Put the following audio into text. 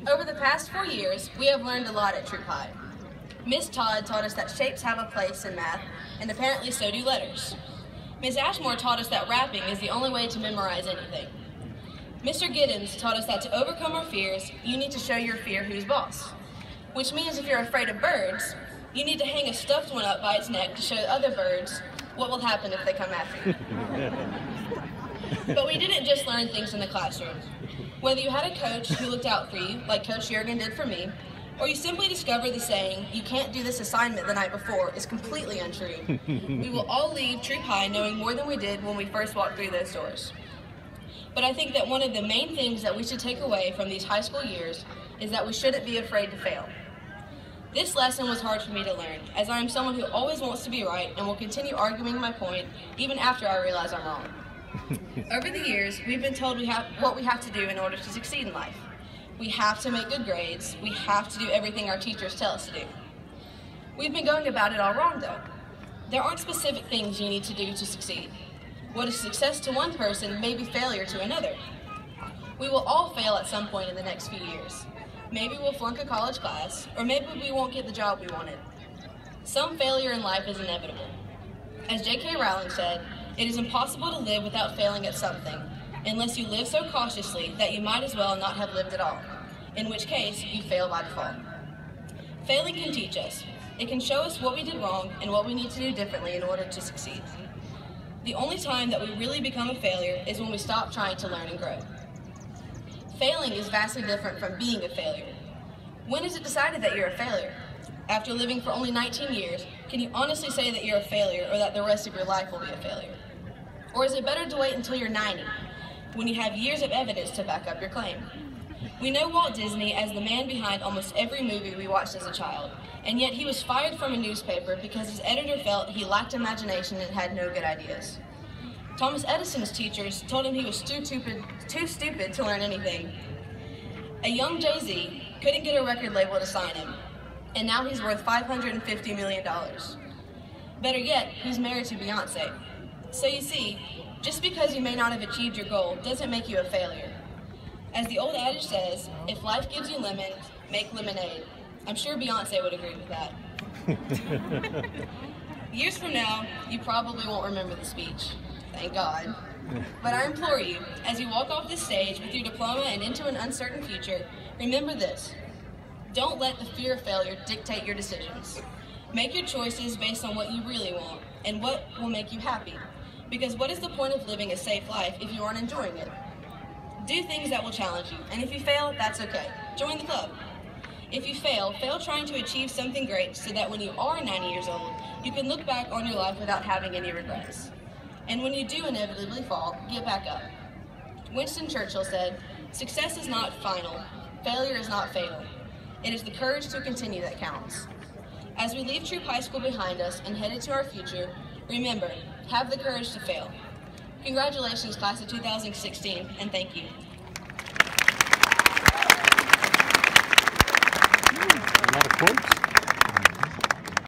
Over the past 4 years, we have learned a lot at Troop High. Miss Todd taught us that shapes have a place in math, and apparently so do letters. Ms. Ashmore taught us that rapping is the only way to memorize anything. Mr. Giddens taught us that to overcome our fears, you need to show your fear who's boss. Which means if you're afraid of birds, you need to hang a stuffed one up by its neck to show other birds what will happen if they come after you. But we didn't just learn things in the classroom. Whether you had a coach who looked out for you, like Coach Jurgen did for me, or you simply discovered the saying, "You can't do this assignment the night before," is completely untrue. We will all leave Troop High knowing more than we did when we first walked through those doors. But I think that one of the main things that we should take away from these high school years is that we shouldn't be afraid to fail. This lesson was hard for me to learn, as I am someone who always wants to be right and will continue arguing my point even after I realize I'm wrong. Over the years, we've been told what we have to do in order to succeed in life. We have to make good grades. We have to do everything our teachers tell us to do. We've been going about it all wrong, though. There aren't specific things you need to do to succeed. What is success to one person may be failure to another. We will all fail at some point in the next few years. Maybe we'll flunk a college class, or maybe we won't get the job we wanted. Some failure in life is inevitable. As J.K. Rowling said, it is impossible to live without failing at something, unless you live so cautiously that you might as well not have lived at all, in which case you fail by default. Failing can teach us. It can show us what we did wrong and what we need to do differently in order to succeed. The only time that we really become a failure is when we stop trying to learn and grow. Failing is vastly different from being a failure. When is it decided that you're a failure? After living for only 19 years, can you honestly say that you're a failure or that the rest of your life will be a failure? Or is it better to wait until you're 90, when you have years of evidence to back up your claim? We know Walt Disney as the man behind almost every movie we watched as a child, and yet he was fired from a newspaper because his editor felt he lacked imagination and had no good ideas. Thomas Edison's teachers told him he was too stupid to learn anything. A young Jay-Z couldn't get a record label to sign him, and now he's worth $550 million. Better yet, he's married to Beyonce. So you see, just because you may not have achieved your goal doesn't make you a failure. As the old adage says, if life gives you lemons, make lemonade. I'm sure Beyonce would agree with that. Years from now, you probably won't remember the speech. Thank God. But I implore you, as you walk off this stage with your diploma and into an uncertain future, remember this. Don't let the fear of failure dictate your decisions. Make your choices based on what you really want and what will make you happy. Because what is the point of living a safe life if you aren't enjoying it? Do things that will challenge you, and if you fail, that's okay. Join the club. If you fail trying to achieve something great so that when you are 90 years old, you can look back on your life without having any regrets. And when you do inevitably fall, get back up. Winston Churchill said, "Success is not final. Failure is not fatal. It is the courage to continue that counts." As we leave Troop High School behind us and head into our future, remember, have the courage to fail. Congratulations, class of 2016, and thank you. A lot of quotes.